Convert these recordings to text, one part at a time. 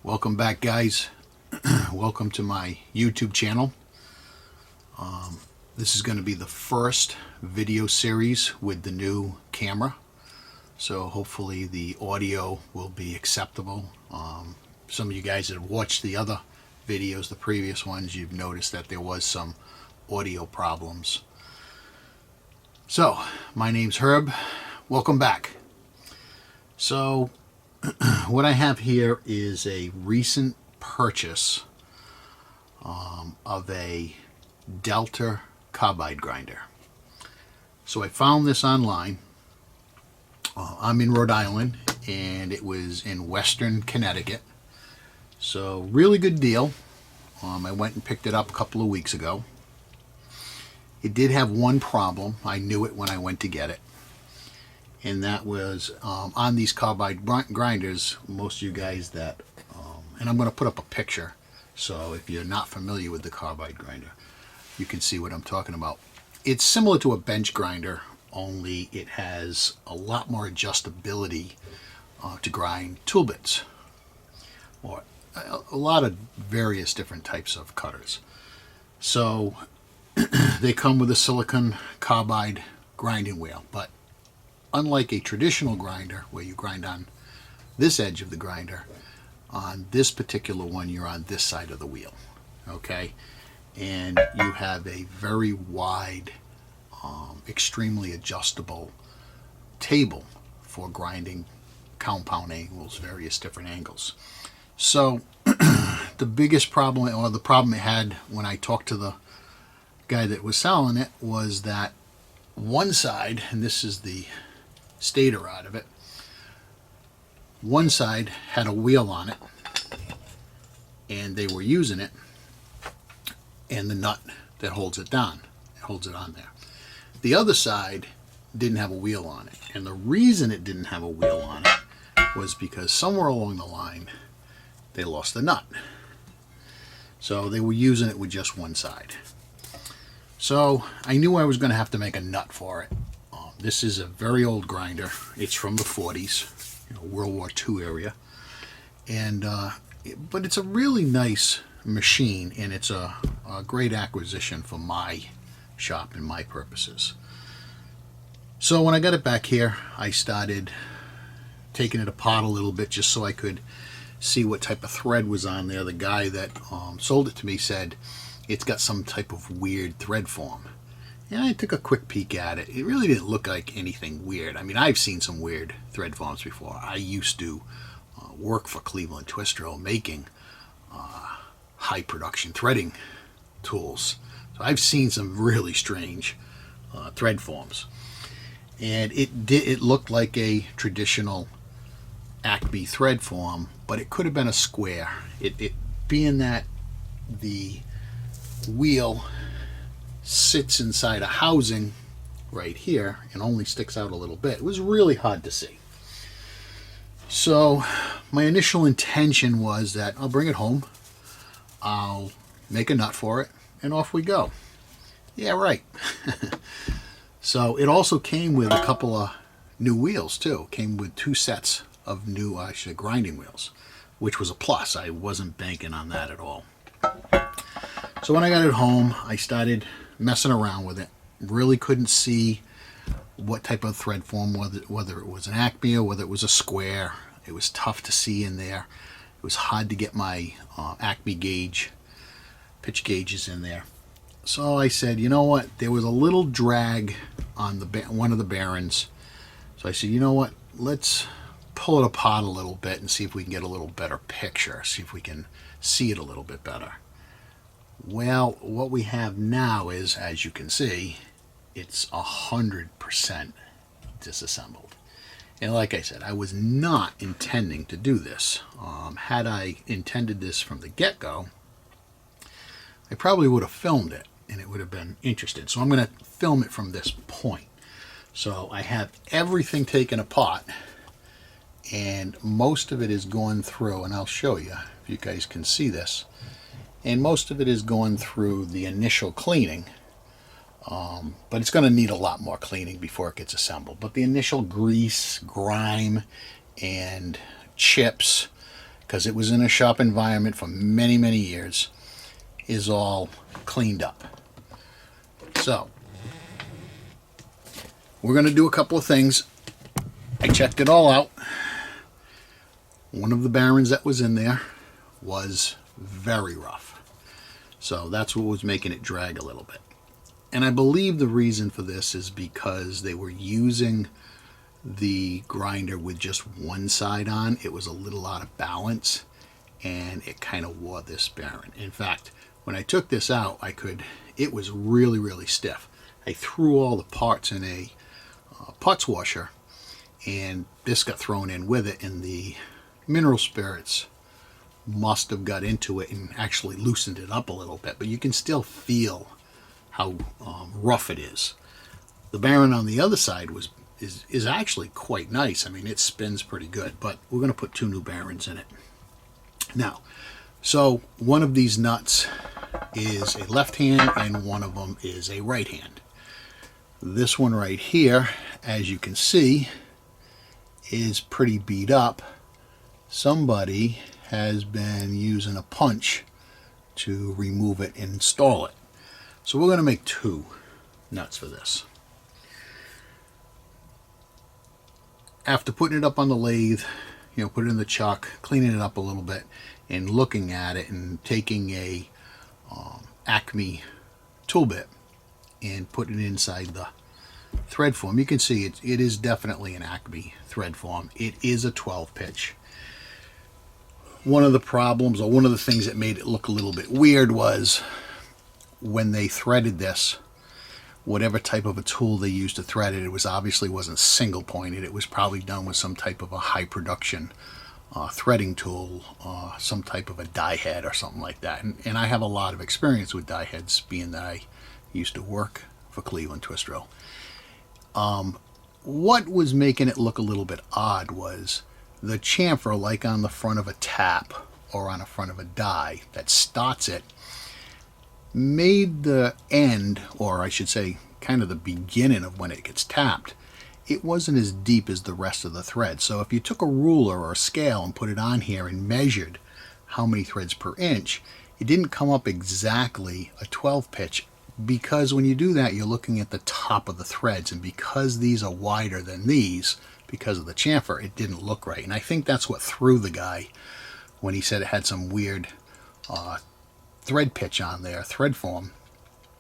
Welcome back, guys. Welcome to my YouTube channel. This is going to be the first video series with the new camera, so hopefully the audio will be acceptable. Some of you guys that have watched the other videos, the previous ones, you've noticed that there was some audio problems. So my name's Herb. Welcome back. So what I have here is a recent purchase of a Delta Carbide grinder. So I found this online. I'm in Rhode Island and it was in Western Connecticut. So really good deal. I went and picked it up a couple of weeks ago. It did have one problem. I knew it when I went to get it. And that was on these carbide grinders, most of you guys that, and I'm going to put up a picture, so if you're not familiar with the carbide grinder, you can see what I'm talking about. It's similar to a bench grinder, only it has a lot more adjustability to grind tool bits, or a lot of various different types of cutters. So they come with a silicon carbide grinding wheel, but unlike a traditional grinder where you grind on this edge of the grinder, on this particular one you're on this side of the wheel, okay? And you have a very wide, extremely adjustable table for grinding compound angles, various different angles. So the biggest problem, or the problem it had when I talked to the guy that was selling it, was that one side, and this is the stator out of it, one side had a wheel on it and they were using it, and the nut that holds it down, it holds it on there. The other side didn't have a wheel on it, and the reason it didn't have a wheel on it was because somewhere along the line they lost the nut, so they were using it with just one side. So I knew I was going to have to make a nut for it. This is a very old grinder. It's from the 40s, World War II area, and but it's a really nice machine, and it's a great acquisition for my shop and my purposes. So when I got it back here, I started taking it apart a little bit just so I could see what type of thread was on there. The guy that sold it to me said it's got some type of weird thread form. And I took a quick peek at it. It really didn't look like anything weird. I mean, I've seen some weird thread forms before. I used to work for Cleveland Twistro making high production threading tools. So I've seen some really strange thread forms. And it looked like a traditional Acme thread form, but it could have been a square. It being that the wheel sits inside a housing right here and only sticks out a little bit, it was really hard to see. So my initial intention was that I'll bring it home, I'll make a nut for it, and off we go. Yeah, right. So it also came with a couple of new wheels too. It came with 2 sets of new grinding wheels, which was a plus. I wasn't banking on that at all. So when I got it home, I started messing around with it. Really couldn't see what type of thread form, whether it was an Acme or whether it was a square. It was tough to see in there. It was hard to get my Acme gauge, pitch gauges in there. So I said, you know what? There was a little drag on one of the bearings. So I said, you know what? Let's pull it apart a little bit and see if we can get a little better picture. See if we can see it a little bit better. Well, what we have now is, as you can see, it's 100% disassembled. And like I said, I was not intending to do this. Had I intended this from the get-go, I probably would have filmed it, and it would have been interesting. So I'm going to film it from this point. So I have everything taken apart, and most of it is going through, and I'll show you if you guys can see this. And most of it is going through the initial cleaning, but it's going to need a lot more cleaning before it gets assembled. But the initial grease, grime, and chips, because it was in a shop environment for many, many years, is all cleaned up. So we're going to do a couple of things. I checked it all out. One of the bearings that was in there was very rough. So that's what was making it drag a little bit. And I believe the reason for this is because they were using the grinder with just one side on. It was a little out of balance and it kind of wore this bearing. In fact, when I took this out, it was really, really stiff. I threw all the parts in a parts washer, and this got thrown in with it, and the mineral spirits must have got into it and actually loosened it up a little bit, but you can still feel how rough it is. The bearing on the other side is actually quite nice. I mean, it spins pretty good, but we're going to put 2 new bearings in it. Now, so one of these nuts is a left hand and one of them is a right hand. This one right here, as you can see, is pretty beat up. Somebody has been using a punch to remove it and install it. So we're going to make 2 nuts for this. After putting it up on the lathe, put it in the chuck, cleaning it up a little bit, and looking at it and taking a Acme tool bit and putting it inside the thread form. You can see it is definitely an Acme thread form. It is a 12 pitch. One of the problems, or one of the things that made it look a little bit weird, was when they threaded this, whatever type of a tool they used to thread it, it obviously wasn't single pointed. It was probably done with some type of a high production threading tool, some type of a die head or something like that. And I have a lot of experience with die heads, being that I used to work for Cleveland Twist Drill. What was making it look a little bit odd was the chamfer, like on the front of a tap or on the front of a die that starts it, made the end, or I should say kind of the beginning of when it gets tapped, it wasn't as deep as the rest of the thread. So if you took a ruler or a scale and put it on here and measured how many threads per inch, it didn't come up exactly a 12 pitch, because when you do that, you're looking at the top of the threads, and because these are wider than these, because of the chamfer, it didn't look right. And I think that's what threw the guy when he said it had some weird thread pitch on there, thread form.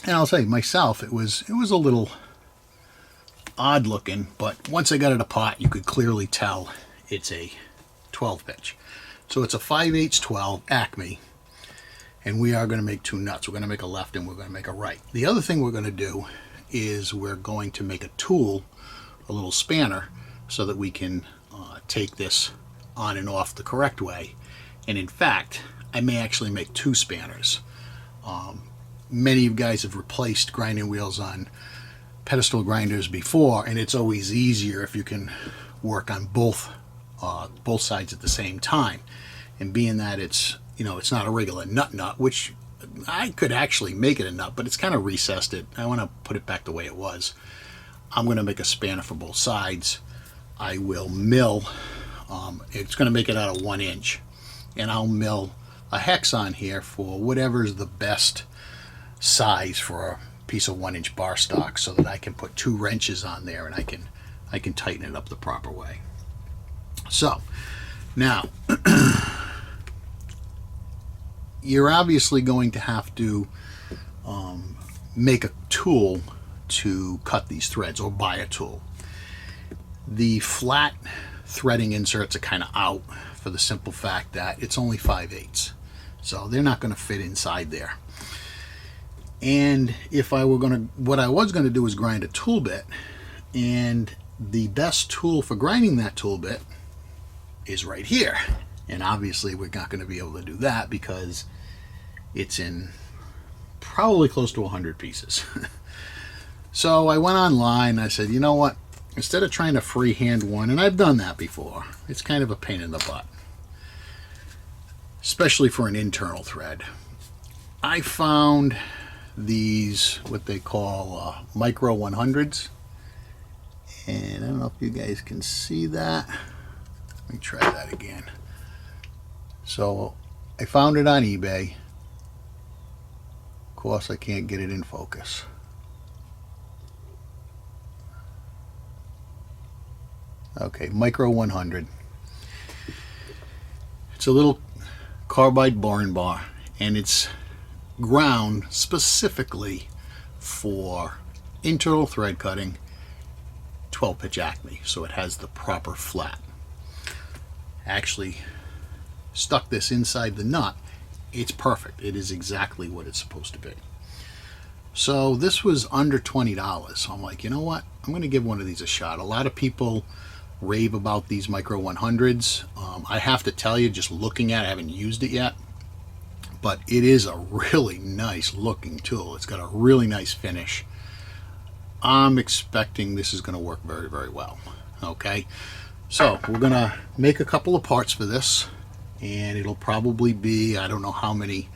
And I'll say myself, it was a little odd looking, but once I got it apart, you could clearly tell it's a 12 pitch. So it's a 5/8 12 Acme, and we are going to make 2 nuts. We're going to make a left and we're going to make a right. The other thing we're going to do is we're going to make a tool, a little spanner, so that we can take this on and off the correct way. And in fact, I may actually make 2 spanners. Many of you guys have replaced grinding wheels on pedestal grinders before, and it's always easier if you can work on both sides at the same time. And being that it's not a regular nut, which I could actually make it a nut, but it's kind of recessed it. I want to put it back the way it was. I'm going to make a spanner for both sides. I will mill, it's going to make it out of 1 inch, and I'll mill a hex on here for whatever's the best size for a piece of 1 inch bar stock, so that I can put 2 wrenches on there and I can tighten it up the proper way. So now you're obviously going to have to make a tool to cut these threads, or buy a tool. The flat threading inserts are kind of out, for the simple fact that it's only 5/8, so they're not going to fit inside there. And if I were going to, what I was going to do is grind a tool bit, and the best tool for grinding that tool bit is right here. And obviously we're not going to be able to do that because it's in probably close to 100 pieces. So I went online and I said, you know what, instead of trying to freehand one, and I've done that before, it's kind of a pain in the butt, especially for an internal thread. I found these, what they call micro 100s, and I don't know if you guys can see that. Let me try that again. So I found it on eBay. Of course, I can't get it in focus. Okay, Micro 100. It's a little carbide boring bar, and it's ground specifically for internal thread cutting 12 pitch Acme, so it has the proper flat. Actually stuck this inside the nut. It's perfect. It is exactly what it's supposed to be. So this was under $20. So I'm like, you know what? I'm going to give one of these a shot. A lot of people rave about these Micro 100s. I have to tell you, just looking at it, I haven't used it yet, but it is a really nice looking tool. It's got a really nice finish. I'm expecting this is going to work very, very well. Okay, so we're going to make a couple of parts for this, and it'll probably be, I don't know how many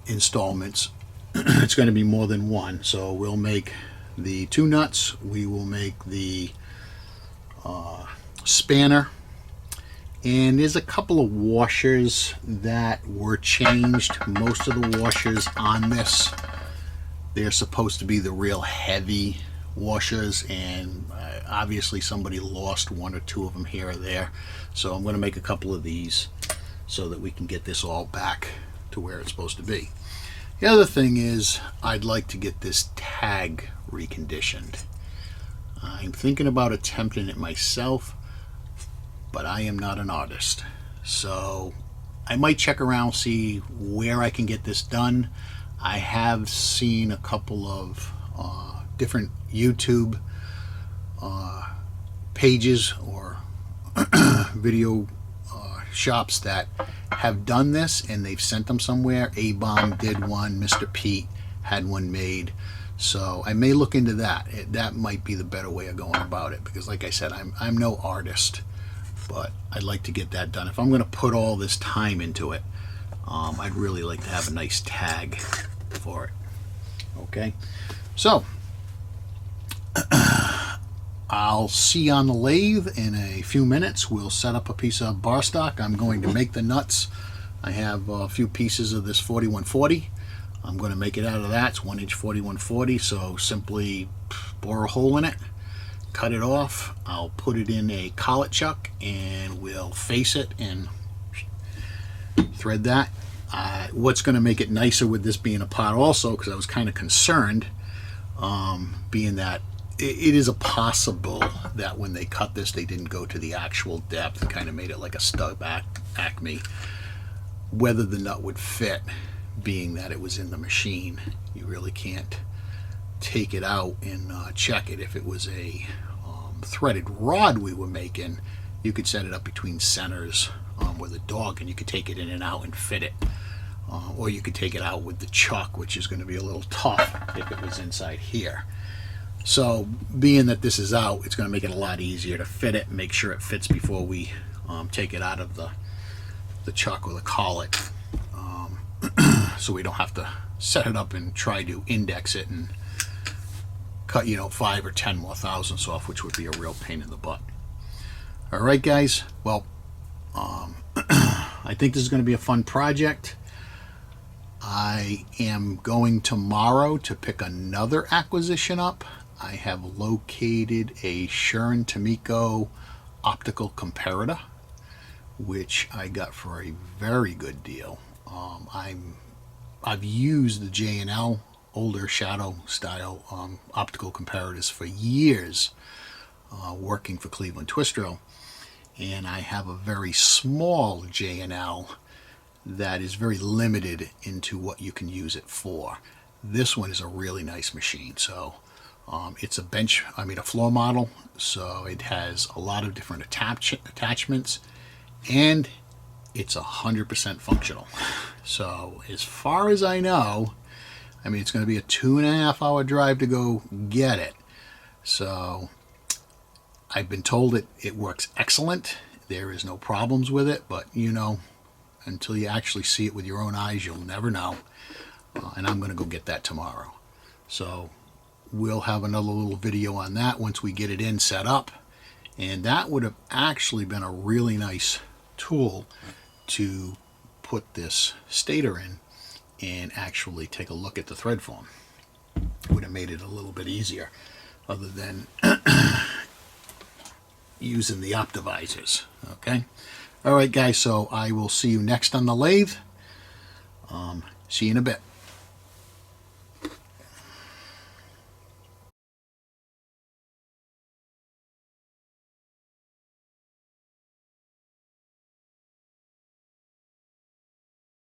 installments. It's going to be more than one. So we'll make the two nuts, we will make the spanner, and there's a couple of washers that were changed. Most of the washers on this, they're supposed to be the real heavy washers, and obviously somebody lost one or two of them here or there. So I'm going to make a couple of these so that we can get this all back to where it's supposed to be. The other thing is, I'd like to get this tag reconditioned. I'm thinking about attempting it myself, but I am not an artist. So I might check around, see where I can get this done. I have seen a couple of different YouTube pages or video shops that have done this, and they've sent them somewhere. A-Bomb did one, Mr. Pete had one made. So I may look into that. That might be the better way of going about it, because like I said, I'm no artist, but I'd like to get that done. If I'm going to put all this time into it, I'd really like to have a nice tag for it. Okay, so I'll see you on the lathe in a few minutes. We'll set up a piece of bar stock. I'm going to make the nuts. I have a few pieces of this 4140. I'm going to make it out of that. It's 1-inch 4140, so simply bore a hole in it, cut it off. I'll put it in a collet chuck, and we'll face it and thread that. What's going to make it nicer with this being a pot also, because I was kind of concerned, being that it is a possible that when they cut this, they didn't go to the actual depth and kind of made it like a stub Acme. Whether the nut would fit, being that it was in the machine, you really can't take it out and check it. If it was a threaded rod we were making, you could set it up between centers with a dog, and you could take it in and out and fit it. Or you could take it out with the chuck, which is going to be a little tough if it was inside here. So being that this is out, it's going to make it a lot easier to fit it, make sure it fits before we take it out of the chuck or the collet, so we don't have to set it up and try to index it and cut 5 or 10 more thousandths off, which would be a real pain in the butt. All right, guys, well, I think this is going to be a fun project. I am going tomorrow to pick another acquisition up. I have located a Shuren Tomiko optical comparator, which I got for a very good deal. I've used the J&L older shadow style optical comparators for years, working for Cleveland Twistro, and I have a very small J&L that is very limited into what you can use it for. This one is a really nice machine. So it's a floor model, so it has a lot of different attachments, and it's 100% functional. So as far as I know, it's going to be a 2.5 hour drive to go get it. So I've been told it works excellent. There is no problems with it, but until you actually see it with your own eyes, you'll never know. And I'm going to go get that tomorrow. So we'll have another little video on that once we get it set up. And that would have actually been a really nice tool to put this stator in and actually take a look at the thread form. Would have made it a little bit easier, other than using the optivisors. Okay. All right, guys. So I will see you next on the lathe. See you in a bit.